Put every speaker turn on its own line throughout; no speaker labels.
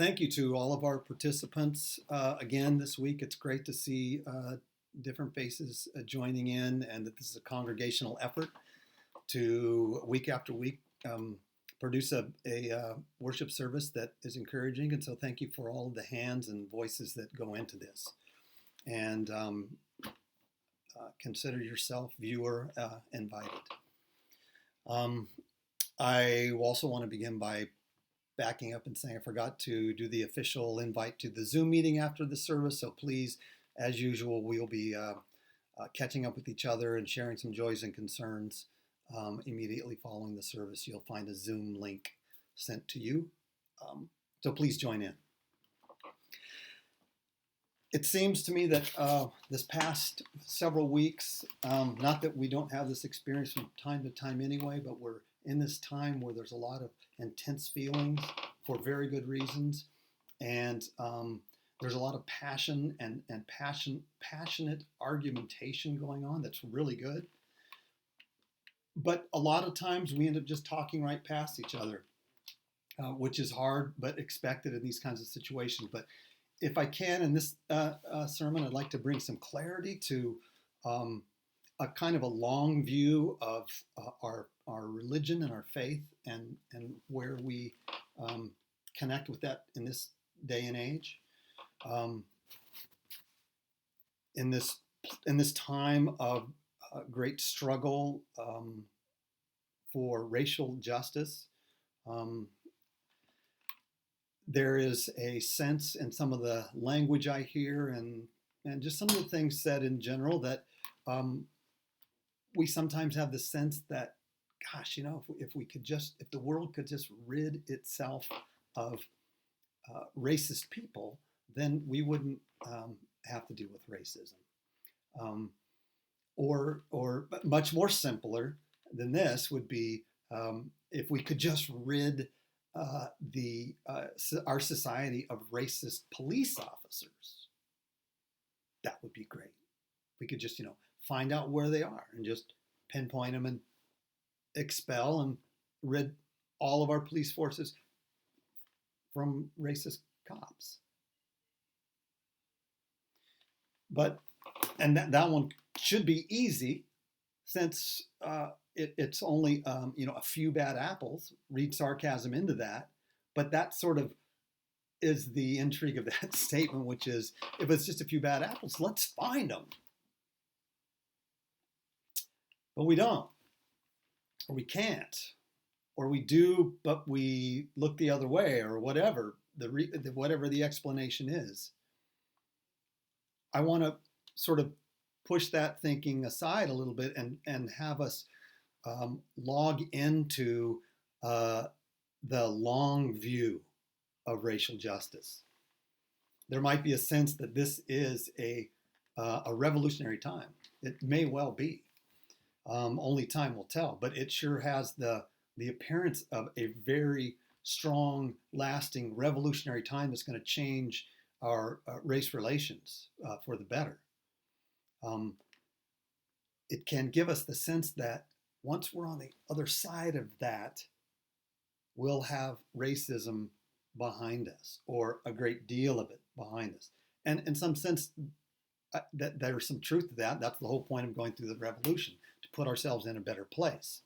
Thank you to all of our participants again this week. It's great to see different faces joining in, and that this is a congregational effort to week after week produce a worship service that is encouraging. And so, thank you for all of the hands and voices that go into this. And consider yourself, viewer, invited. I also want to begin by backing up and saying I forgot to do the official invite to the Zoom meeting after the service. So please, as usual, we'll be catching up with each other and sharing some joys and concerns immediately following the service. You'll find a Zoom link sent to you. So please join in. It seems to me that this past several weeks, not that we don't have this experience from time to time anyway, but we're in this time where there's a lot of intense feelings for very good reasons, and there's a lot of passion and passionate argumentation going on that's really good. But a lot of times we end up just talking right past each other, which is hard but expected in these kinds of situations. But if I can, in this sermon, I'd like to bring some clarity to a kind of a long view of our religion and our faith, and where we connect with that in this day and age. In this time of great struggle for racial justice, there is a sense in some of the language I hear and just some of the things said in general that we sometimes have the sense that, gosh, if the world could just rid itself of racist people, then we wouldn't have to deal with racism. Or much more simpler than this would be if we could just rid our society of racist police officers. That would be great. We could just, find out where they are and just pinpoint them and expel and rid all of our police forces from racist cops. And that one should be easy, since it's only a few bad apples. Read sarcasm into that, but that sort of is the intrigue of that statement, which is, if it's just a few bad apples, let's find them. But we don't, or we can't, or we do, but we look the other way, or whatever whatever the explanation is. I want to sort of push that thinking aside a little bit and have us log into the long view of racial justice. There might be a sense that this is a revolutionary time. It may well be. Only time will tell, but it sure has the appearance of a very strong, lasting, revolutionary time that's going to change our race relations for the better. It can give us the sense that once we're on the other side of that, we'll have racism behind us, or a great deal of it behind us. And in some sense, that there's some truth to that. That's the whole point of going through the revolution, to put ourselves in a better place.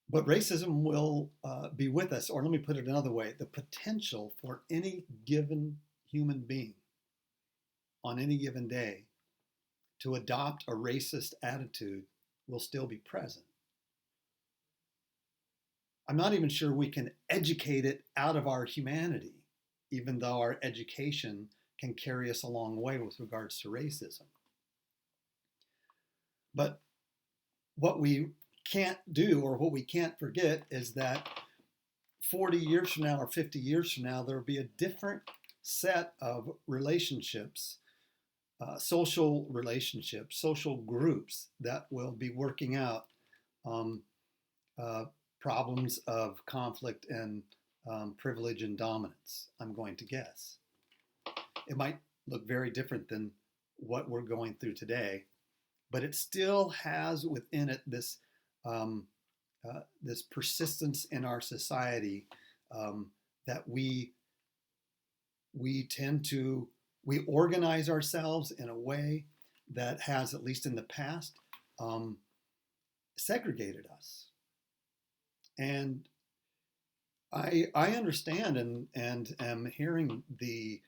But racism will be with us, or let me put it another way, the potential for any given human being on any given day to adopt a racist attitude will still be present. I'm not even sure we can educate it out of our humanity, even though our education can carry us a long way with regards to racism. But what we can't do, or what we can't forget, is that 40 years from now or 50 years from now, there will be a different set of relationships, social relationships, social groups that will be working out problems of conflict and privilege and dominance, I'm going to guess. It might look very different than what we're going through today, but it still has within it this this persistence in our society that we organize ourselves in a way that has, at least in the past, segregated us. And I understand and am hearing the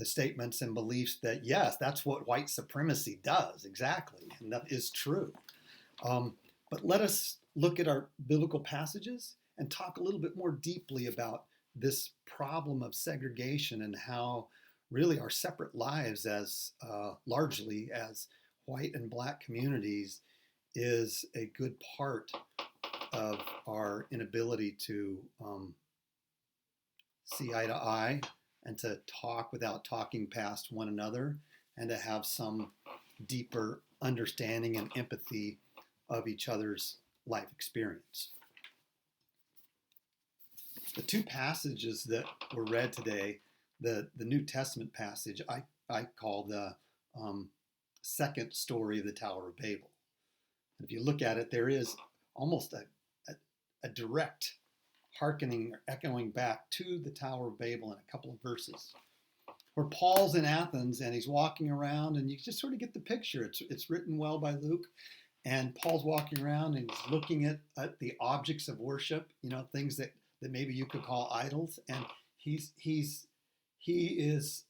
statements and beliefs that yes, that's what white supremacy does exactly, and that is true. But let us look at our biblical passages and talk a little bit more deeply about this problem of segregation and how really our separate lives as largely as white and black communities is a good part of our inability to see eye to eye and to talk without talking past one another and to have some deeper understanding and empathy of each other's life experience. The two passages that were read today, the New Testament passage, I call the second story of the Tower of Babel. And if you look at it, there is almost a direct hearkening or echoing back to the Tower of Babel in a couple of verses, where Paul's in Athens and he's walking around, and you just sort of get the picture. It's written well by Luke, and Paul's walking around and he's looking at the objects of worship, things that maybe you could call idols, and he is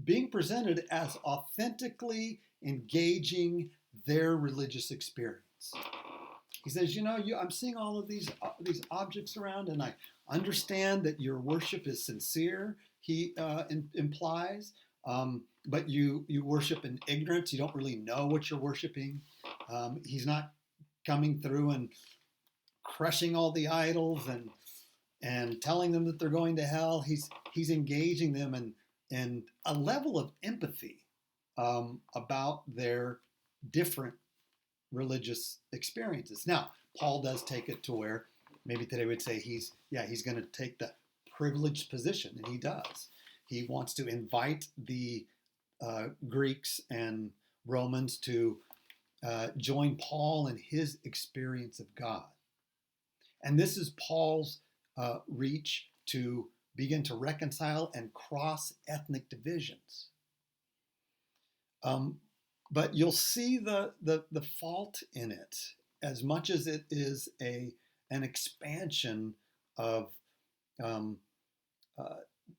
being presented as authentically engaging their religious experience. He says, I'm seeing all of these objects around, and I understand that your worship is sincere, he implies, but you worship in ignorance. You don't really know what you're worshiping. He's not coming through and crushing all the idols and telling them that they're going to hell. He's engaging them in a level of empathy about their different religious experiences. Now, Paul does take it to where maybe today we'd say he's going to take the privileged position, and he does. He wants to invite the Greeks and Romans to join Paul in his experience of God. And this is Paul's reach to begin to reconcile and cross ethnic divisions. But you'll see the fault in it, as much as it is an expansion of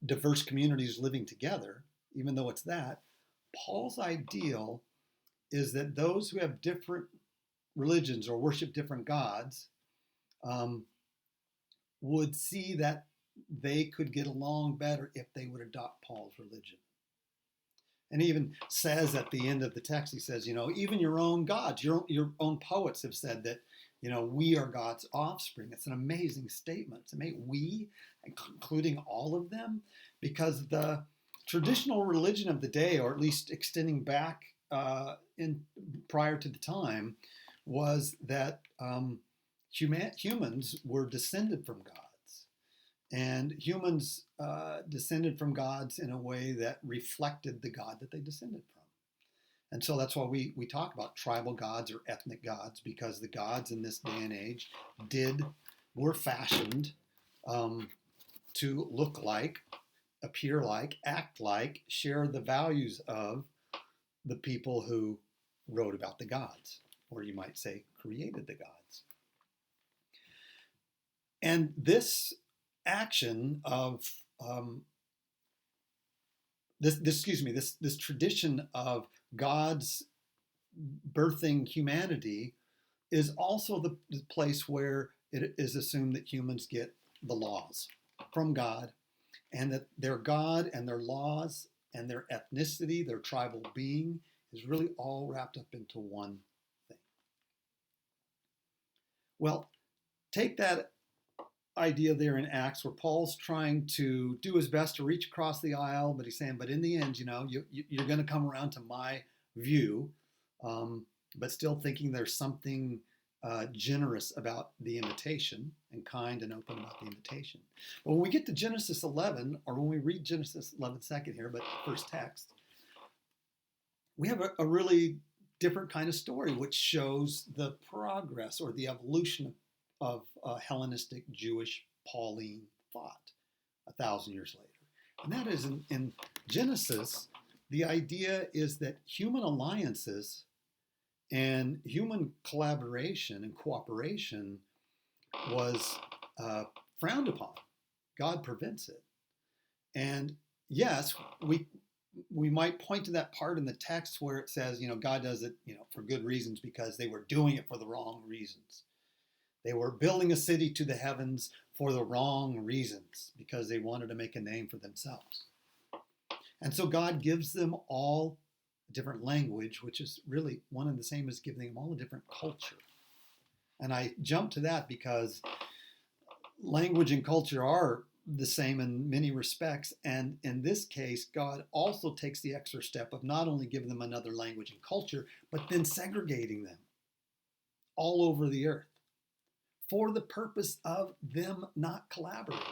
diverse communities living together. Even though it's that, Paul's ideal is that those who have different religions or worship different gods would see that they could get along better if they would adopt Paul's religion. And he even says at the end of the text, he says, even your own gods, your own poets have said that, we are God's offspring. It's an amazing statement. It's amazing. We, including all of them, because the traditional religion of the day, or at least extending back prior to the time, was that humans were descended from gods. And humans descended from gods in a way that reflected the God that they descended from. And so that's why we talk about tribal gods or ethnic gods, because the gods in this day and age were fashioned to look like, appear like, act like, share the values of the people who wrote about the gods, or you might say created the gods. And this action of this tradition of God's birthing humanity is also the place where it is assumed that humans get the laws from God, and that their God and their laws and their ethnicity, their tribal being, is really all wrapped up into one thing. Well, take that idea there in Acts where Paul's trying to do his best to reach across the aisle, but he's saying, but in the end, you're going to come around to my view, but still thinking there's something generous about the invitation and kind and open about the invitation. But when we get to Genesis 11, or when we read Genesis 11 second here, but first text, we have a really different kind of story, which shows the progress or the evolution of Hellenistic Jewish Pauline thought 1,000 years later. And that is in Genesis, the idea is that human alliances and human collaboration and cooperation was frowned upon. God prevents it. And yes, we might point to that part in the text where it says, God does it, for good reasons because they were doing it for the wrong reasons. They were building a city to the heavens for the wrong reasons because they wanted to make a name for themselves. And so God gives them all a different language, which is really one and the same as giving them all a different culture. And I jump to that because language and culture are the same in many respects. And in this case, God also takes the extra step of not only giving them another language and culture, but then segregating them all over the earth for the purpose of them not collaborating.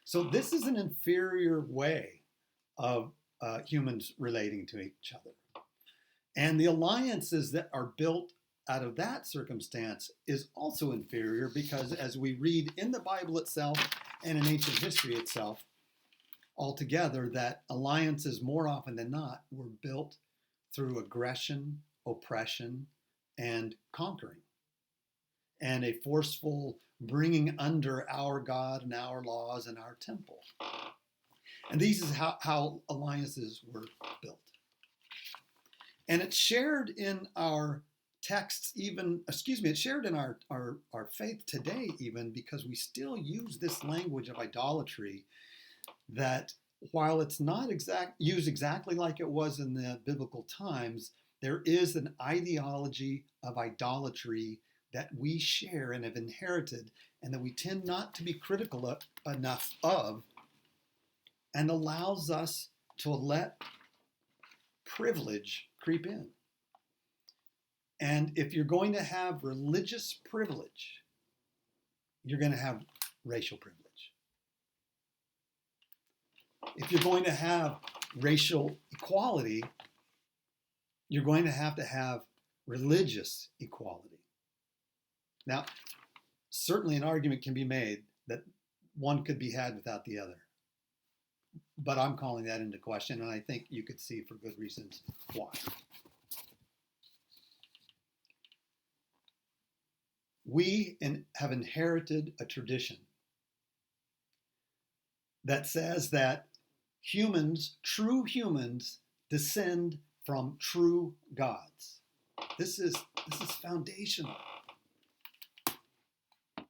So this is an inferior way of humans relating to each other. And the alliances that are built out of that circumstance is also inferior because as we read in the Bible itself and in ancient history itself, altogether, that alliances more often than not were built through aggression, oppression, and conquering, and a forceful bringing under our God and our laws and our temple. And these is how alliances were built. And it's shared in our texts it's shared in our faith today even because we still use this language of idolatry that while it's not used exactly like it was in the biblical times, there is an ideology of idolatry that we share and have inherited and that we tend not to be critical enough of, and allows us to let privilege creep in. And if you're going to have religious privilege, you're going to have racial privilege. If you're going to have racial equality, you're going to have religious equality. Now, certainly an argument can be made that one could be had without the other. But I'm calling that into question, and I think you could see for good reasons why. We have inherited a tradition that says that true humans, descend from true gods. This is foundational.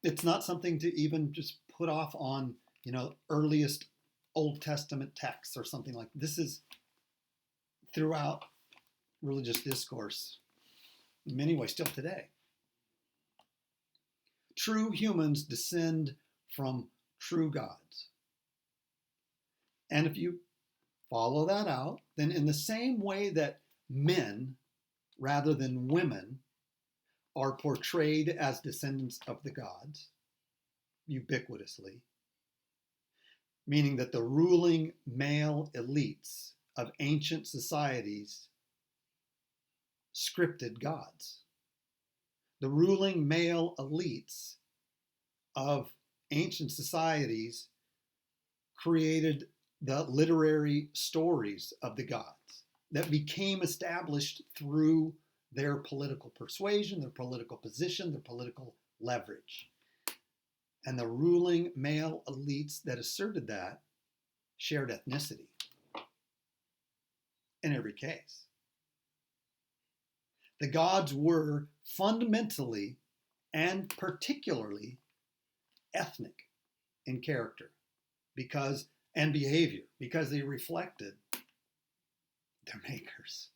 It's not something to even just put off on, earliest Old Testament texts or something like this. Is throughout religious discourse, in many ways, still today. True humans descend from true gods. And if you follow that out, then in the same way that men, rather than women, are portrayed as descendants of the gods, ubiquitously, meaning that the ruling male elites of ancient societies scripted gods. The ruling male elites of ancient societies created the literary stories of the gods that became established through their political persuasion, their political position, their political leverage. And the ruling male elites that asserted that shared ethnicity in every case. The gods were fundamentally and particularly ethnic in character and behavior because they reflected their makers.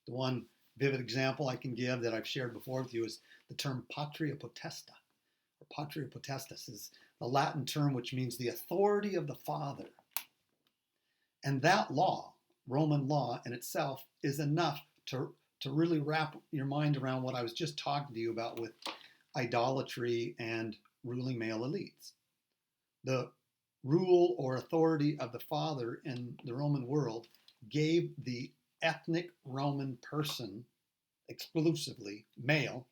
The one vivid example I can give that I've shared before with you is the term patria potesta, or patria potestas is the Latin term which means the authority of the father. And that law, Roman law in itself, is enough to really wrap your mind around what I was just talking to you about with idolatry and ruling male elites. The rule or authority of the father in the Roman world gave the ethnic Roman person exclusively male,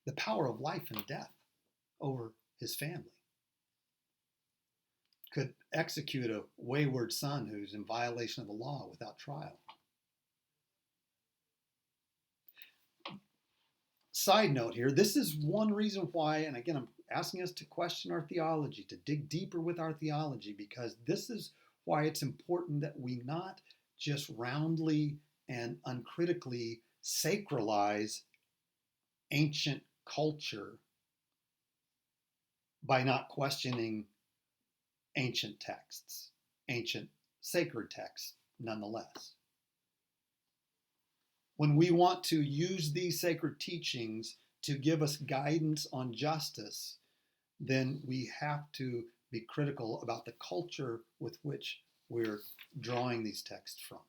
the power of life and death over his family. Could execute a wayward son who's in violation of the law without trial. Side note here, this is one reason why, and again, I'm asking us to question our theology, to dig deeper with our theology, because this is why it's important that we not just roundly and uncritically sacralize ancient culture by not questioning ancient texts, ancient sacred texts nonetheless. When we want to use these sacred teachings to give us guidance on justice, then we have to be critical about the culture with which we're drawing these texts from.